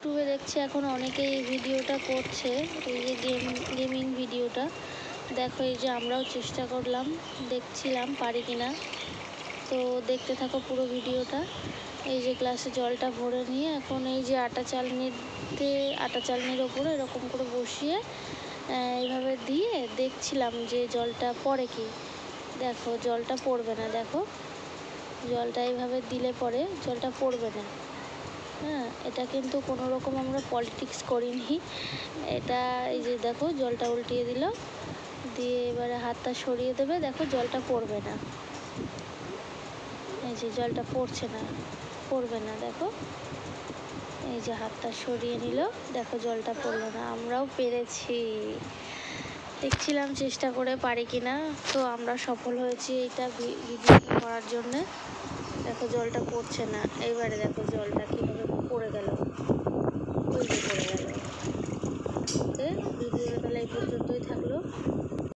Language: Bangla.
ইউটিউবে দেখছি এখন অনেকেই এই ভিডিওটা করছে, এই যে গেমিং ভিডিওটা। দেখো, এই যে আমরাও চেষ্টা করলাম, দেখছিলাম পারি কিনা। তো দেখতে থাকো পুরো ভিডিওটা। এই যে গ্লাসে জলটা ভরে নিয়ে এখন এই যে আটা চালনির ওপরে এরকম করে বসিয়ে এইভাবে দিয়ে দেখছিলাম যে জলটা পড়ে কি। দেখো, জলটা পড়বে না। দেখো, জলটা এইভাবে দিলে পরে জলটা পড়বে না। হ্যাঁ, এটা কিন্তু কোনো রকম আমরা পলিটিক্স করিনি। এটা এই যে দেখো, জলটা উল্টিয়ে দিল, দিয়ে এবারে হাতটা সরিয়ে দেবে। দেখো, জলটা পড়বে না। এই যে জলটা পড়বে না। দেখো, এই যে হাতটা সরিয়ে নিল, দেখো জলটা পড়লো না। আমরাও পেরেছি। দেখছিলাম চেষ্টা করে পারি কিনা। তো আমরা সফল হয়েছি এইটা ভিডিও করার জন্যে। দেখো, জলটা পড়ছে না। এইবারে দেখো জলটা কীভাবে পড়ে গেল, ওই যে পড়ে গেল। ওকে, ভিডিওটা তাহলে এই পর্যন্তই থাকলো।